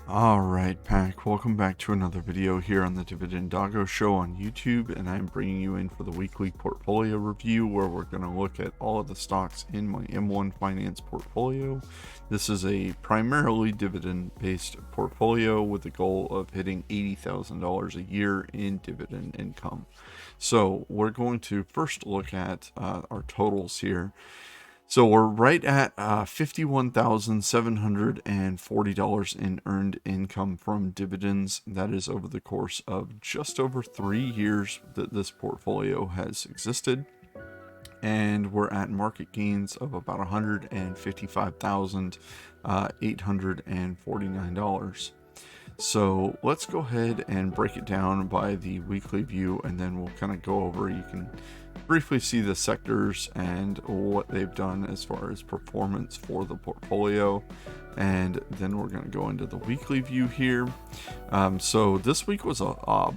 Alright, Pack, welcome back to another video here on the Dividend Doggo Show on YouTube, and I'm bringing you in for the weekly portfolio review where we're going to look at all of the stocks in my M1 Finance portfolio. This is a primarily dividend-based portfolio with the goal of hitting $80,000 a year in dividend income. So we're going to first look at our totals here. So we're right at $51,740 in earned income from dividends. That is over the course of just over 3 years that this portfolio has existed. And we're at market gains of about $155,849. So let's go ahead and break it down by the weekly view, and then we'll kind of go over. You can briefly see the sectors and what they've done as far as performance for the portfolio. And then we're going to go into the weekly view here. So this week was a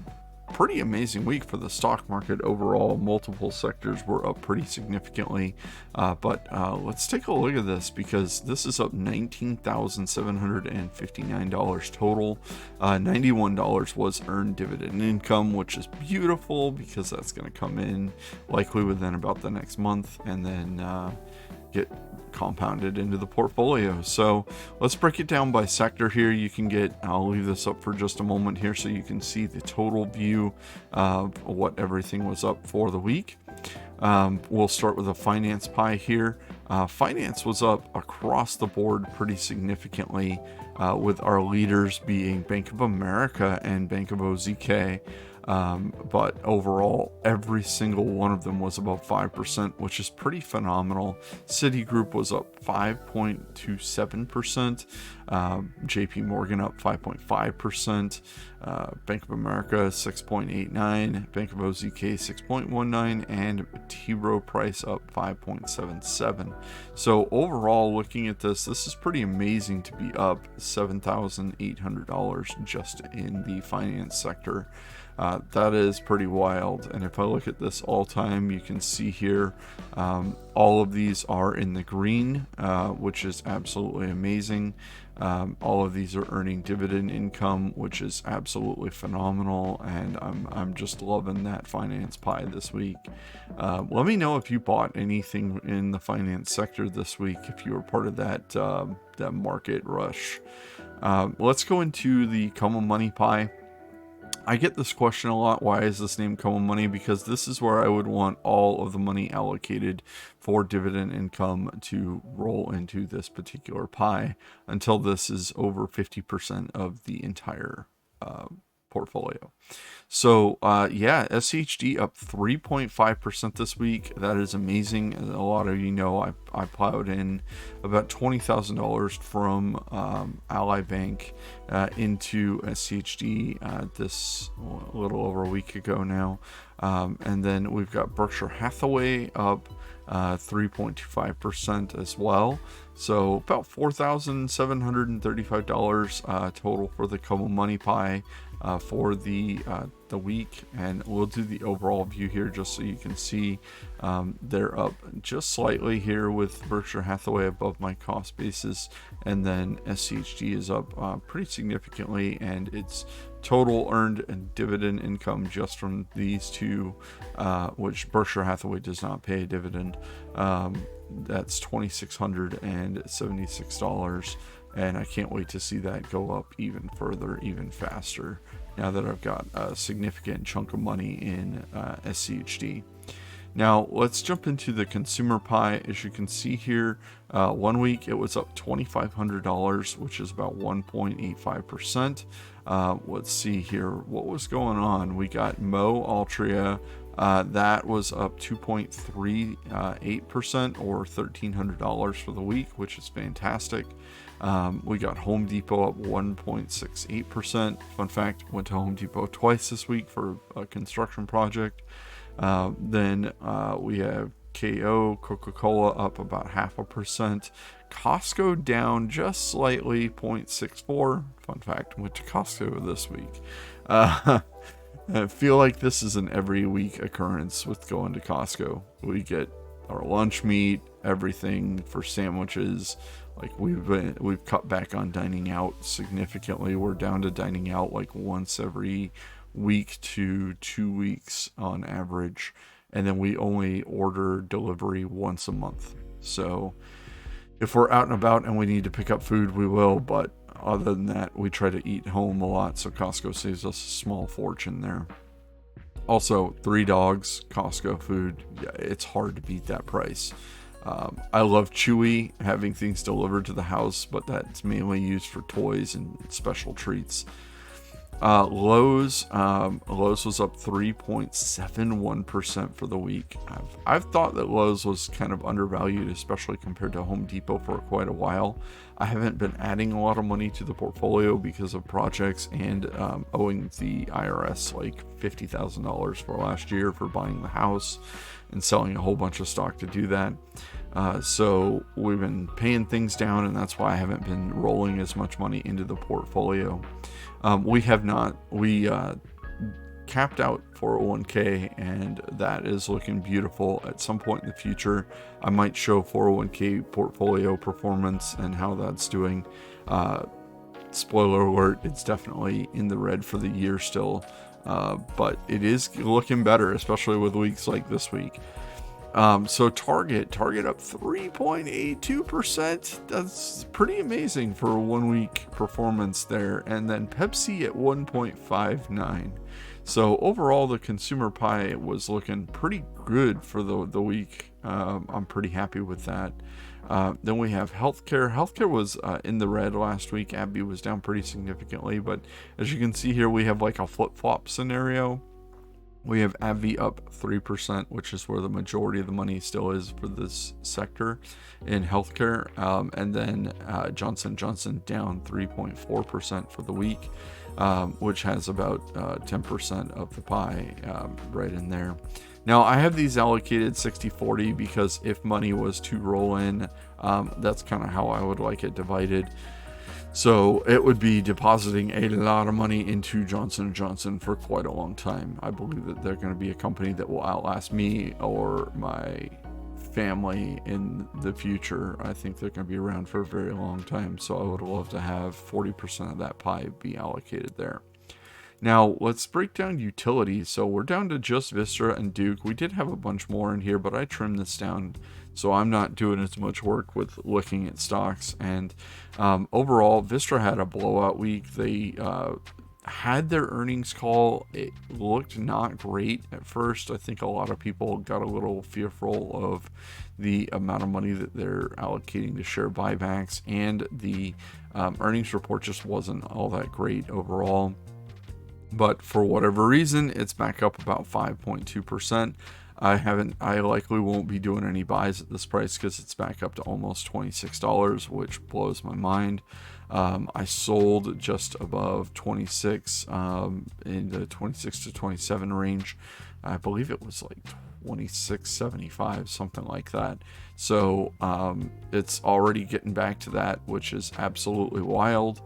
pretty amazing week for the stock market overall. Multiple sectors were up pretty significantly, but let's take a look at this, because this is up $19,759 total. $91 was earned dividend income, which is beautiful because that's going to come in likely within about the next month and then get compounded into the portfolio. So let's break it down by sector here. I'll leave this up for just a moment here so you can see the total view of what everything was up for the week. We'll start with a finance pie here. Finance was up across the board pretty significantly, with our leaders being Bank of America and Bank of OZK. But overall, every single one of them was above 5%, which is pretty phenomenal. Citigroup was up 5.27%, JP Morgan up 5.5%, Bank of America 6.89%, Bank of OZK 6.19%, and T. Rowe Price up 5.77%. So overall, looking at this is pretty amazing to be up $7,800 just in the finance sector. That is pretty wild. And if I look at this all time, you can see here all of these are in the green, which is absolutely amazing. All of these are earning dividend income, which is absolutely phenomenal, and I'm just loving that finance pie this week. Let me know if you bought anything in the finance sector this week, if you were part of that market rush. Let's go into the common money pie. I get this question a lot. Why is this named common money? Because this is where I would want all of the money allocated for dividend income to roll into this particular pie until this is over 50% of the entire portfolio. So yeah, SHD up 3.5% this week. That is amazing. As a lot of you know, I plowed in about $20,000 from Ally Bank into SHD this a little over a week ago now. And then we've got Berkshire Hathaway up 3.25% as well. So about $4,735 total for the common money pie for the week. And we'll do the overall view here just so you can see they're up just slightly here, with Berkshire Hathaway above my cost basis, and then SCHD is up pretty significantly, and it's total earned and dividend income just from these two, which Berkshire Hathaway does not pay a dividend. That's $2,676, and I can't wait to see that go up even further, even faster, now that I've got a significant chunk of money in SCHD. Now let's jump into the consumer pie. As you can see here, 1 week it was up $2,500, which is about 1.85%. Let's see here what was going on. We got Mo Altria. That was up 2.38%, or $1,300 for the week, which is fantastic. We got Home Depot up 1.68%. Fun fact, went to Home Depot twice this week for a construction project. Then we have KO, Coca-Cola up about 0.5%. Costco down just slightly, 0.64. Fun fact, went to Costco this week. I feel like this is an every week occurrence with going to Costco. We get our lunch meat, everything for sandwiches, Like we've cut back on dining out significantly. We're down to dining out like once every week to 2 weeks on average, and then we only order delivery once a month. So if we're out and about and we need to pick up food, we will, but other than that, we try to eat home a lot, so Costco saves us a small fortune there. Also, 3 dogs, Costco food, yeah, it's hard to beat that price. I love Chewy having things delivered to the house, but that's mainly used for toys and special treats. Lowe's was up 3.71% for the week. I've thought that Lowe's was kind of undervalued, especially compared to Home Depot, for quite a while. I haven't been adding a lot of money to the portfolio because of projects and owing the IRS like $50,000 for last year for buying the house and selling a whole bunch of stock to do that. So we've been paying things down, and that's why I haven't been rolling as much money into the portfolio. We capped out 401k, and that is looking beautiful. At some point in the future, I might show 401k portfolio performance and how that's doing. Spoiler alert, it's definitely in the red for the year still, but it is looking better, especially with weeks like this week. So Target up 3.82%. That's pretty amazing for a 1 week performance there. And then Pepsi at 1.59. So overall, the consumer pie was looking pretty good for the week. I'm pretty happy with that. Then we have healthcare. Healthcare was in the red last week. AbbVie was down pretty significantly, but as you can see here, we have like a flip-flop scenario. We have AbbVie up 3%, which is where the majority of the money still is for this sector in healthcare. And then Johnson & Johnson down 3.4% for the week, which has about 10% of the pie right in there. Now, I have these allocated 60-40 because if money was to roll in, that's kind of how I would like it divided. So it would be depositing a lot of money into Johnson & Johnson for quite a long time. I believe that they're going to be a company that will outlast me or my family in the future. I think they're going to be around for a very long time. So I would love to have 40% of that pie be allocated there. Now, let's break down utilities. So we're down to just Vistra and Duke. We did have a bunch more in here, but I trimmed this down, so I'm not doing as much work with looking at stocks. And overall, Vistra had a blowout week. They had their earnings call. It looked not great at first. I think a lot of people got a little fearful of the amount of money that they're allocating to share buybacks, and the earnings report just wasn't all that great overall. But for whatever reason, it's back up about 5.2%. I likely won't be doing any buys at this price because it's back up to almost $26, which blows my mind. I sold just above 26 in the 26 to 27 range. I believe it was like 26.75, something like that. So it's already getting back to that, which is absolutely wild.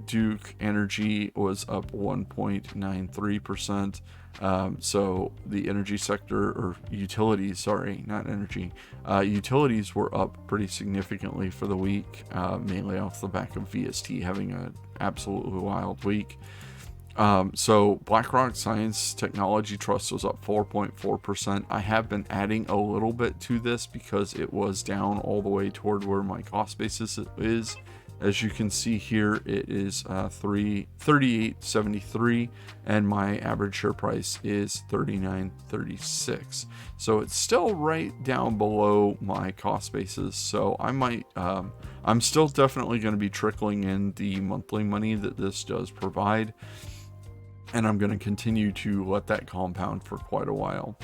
Duke Energy was up 1.93%. So the energy sector, or utilities, sorry, not energy, utilities were up pretty significantly for the week, mainly off the back of VST having an absolutely wild week. So BlackRock Science Technology Trust was up 4.4%. I have been adding a little bit to this because it was down all the way toward where my cost basis is. As you can see here, it is $38.73, and my average share price is $39.36. So it's still right down below my cost basis. So I might, I'm still definitely going to be trickling in the monthly money that this does provide, and I'm going to continue to let that compound for quite a while.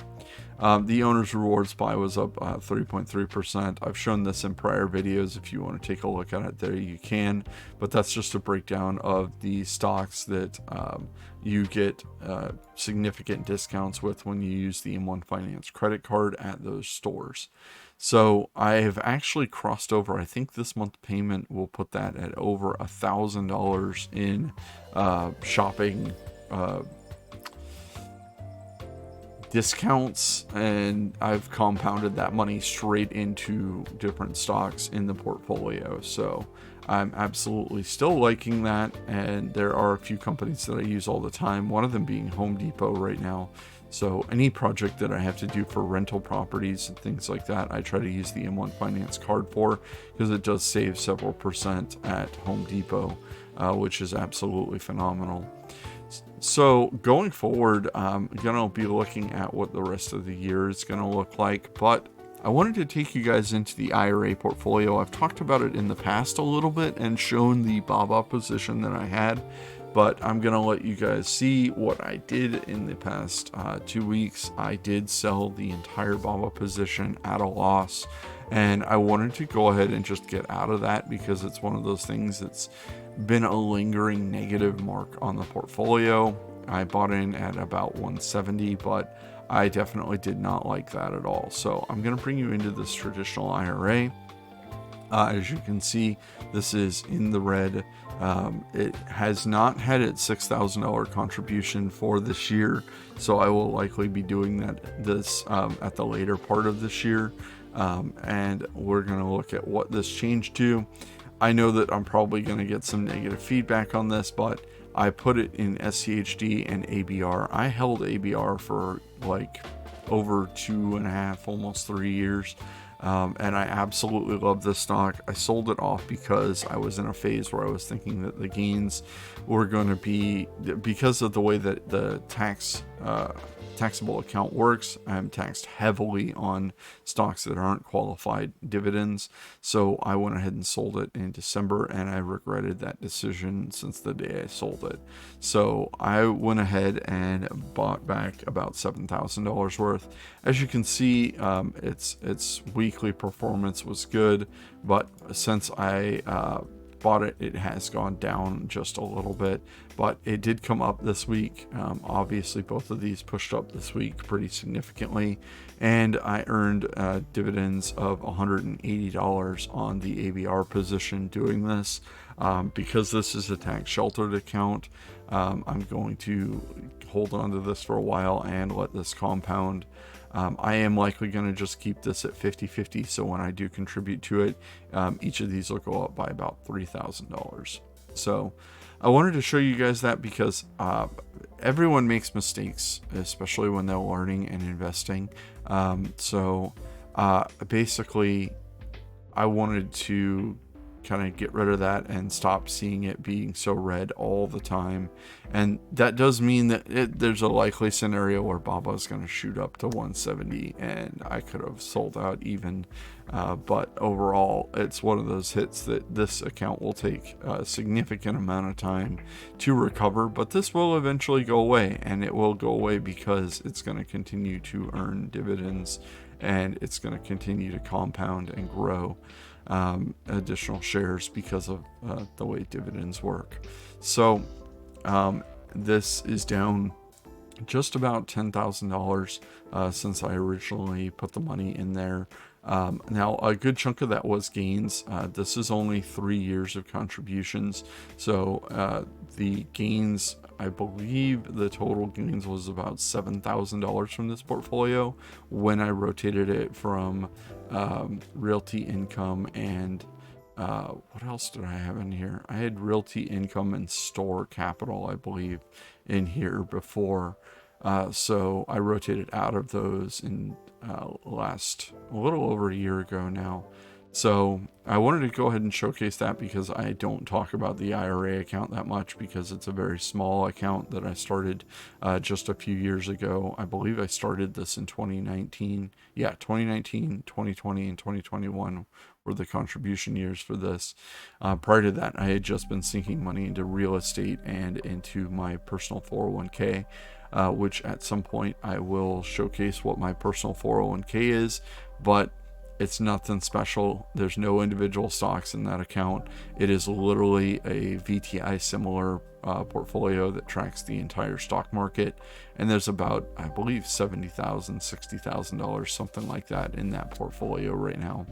The owner's rewards buy was up 3.3%. I've shown this in prior videos. If you want to take a look at it there, you can. But that's just a breakdown of the stocks that you get significant discounts with when you use the M1 Finance credit card at those stores. So I have actually crossed over. I think this month payment will put that at over $1,000 in shopping discounts, and I've compounded that money straight into different stocks in the portfolio. So I'm absolutely still liking that, and there are a few companies that I use all the time, one of them being Home Depot right now. So any project that I have to do for rental properties and things like that, I try to use the M1 Finance card for, because it does save several percent at Home Depot, which is absolutely phenomenal. So going forward, I'm going to be looking at what the rest of the year is going to look like, but I wanted to take you guys into the IRA portfolio. I've talked about it in the past a little bit and shown the BABA position that I had, but I'm going to let you guys see what I did in the past 2 weeks. I did sell the entire BABA position at a loss, and I wanted to go ahead and just get out of that because it's one of those things that's been a lingering negative mark on the portfolio. I bought in at about 170, but I definitely did not like that at all. So I'm going to bring you into this traditional IRA. As you can see, this is in the red. It has not had its $6,000 contribution for this year, so I will likely be doing this at the later part of this year. And we're going to look at what this changed to. I know that I'm probably going to get some negative feedback on this, but I put it in SCHD and ABR. I held ABR for like over 2.5, almost 3 years. And I absolutely love this stock. I sold it off because I was in a phase where I was thinking that the gains were going to be, because of the way that the taxable account works, I'm taxed heavily on stocks that aren't qualified dividends. So I went ahead and sold it in December, and I regretted that decision since the day I sold it. So I went ahead and bought back about $7,000 worth. As you can see, its weekly performance was good, but since I bought it, it has gone down just a little bit, but it did come up this week. Obviously both of these pushed up this week pretty significantly, and I earned dividends of $180 on the ABR position doing this. Because this is a tax sheltered account, I'm going to hold on to this for a while and let this compound. I am likely going to just keep this at 50-50, so when I do contribute to it, each of these will go up by about $3,000. So I wanted to show you guys that because everyone makes mistakes, especially when they're learning and investing. Basically, I wanted to kind of get rid of that and stop seeing it being so red all the time. And that does mean that there's a likely scenario where BABA is going to shoot up to 170 and I could have sold out even. But overall, it's one of those hits that this account will take a significant amount of time to recover, but this will eventually go away, and it will go away because it's going to continue to earn dividends, and it's going to continue to compound and grow additional shares because of the way dividends work. So this is down just about $10,000 since I originally put the money in there. Now a good chunk of that was gains. This is only 3 years of contributions, so the gains, I believe the total gains was about $7,000 from this portfolio when I rotated it from realty income and what else did I have in here? I had realty income and store capital, I believe, in here before. So I rotated out of those in last a little over a year ago now. So I wanted to go ahead and showcase that because I don't talk about the IRA account that much because it's a very small account that I started just a few years ago. I believe I started this in 2019. Yeah, 2019, 2020, and 2021 were the contribution years for this. Prior to that, I had just been sinking money into real estate and into my personal 401k. Which at some point I will showcase what my personal 401k is, but it's nothing special. There's no individual stocks in that account. It is literally a VTI similar portfolio that tracks the entire stock market, and there's about, I believe, $70,000, $60,000, something like that in that portfolio right now.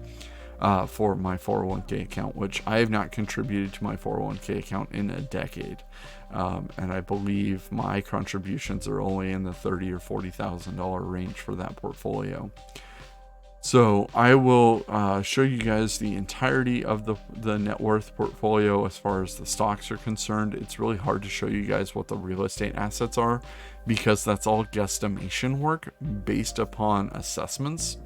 for my 401k account, which I have not contributed to my 401k account in a decade. And I believe my contributions are only in the $30,000 or $40,000 range for that portfolio. So I will show you guys the entirety of the net worth portfolio as far as the stocks are concerned. It's really hard to show you guys what the real estate assets are because that's all guesstimation work based upon assessments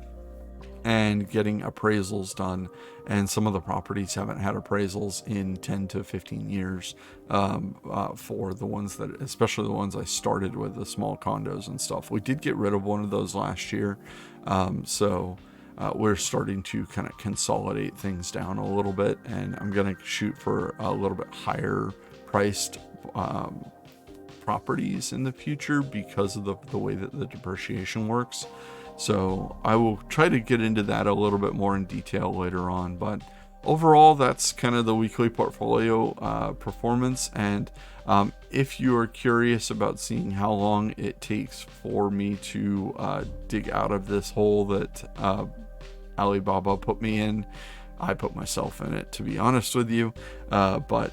and getting appraisals done, and some of the properties haven't had appraisals in 10 to 15 years for the ones that, especially the ones I started with, the small condos and stuff. We did get rid of one of those last year, so we're starting to kind of consolidate things down a little bit, and I'm going to shoot for a little bit higher priced properties in the future because of the way that the depreciation works. So I will try to get into that a little bit more in detail later on, but overall that's kind of the weekly portfolio performance. And if you are curious about seeing how long it takes for me to dig out of this hole that Alibaba put me in, I put myself in it, to be honest with you, but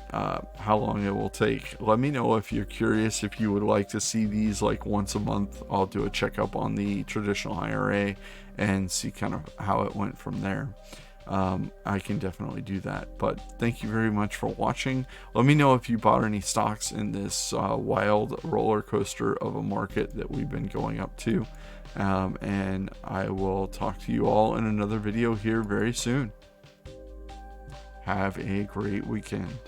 how long it will take, let me know if you're curious. If you would like to see these like once a month, I'll do a checkup on the traditional IRA and see kind of how it went from there. I can definitely do that. But thank you very much for watching. Let me know if you bought any stocks in this wild roller coaster of a market that we've been going up to, and I will talk to you all in another video here very soon. Have a great weekend.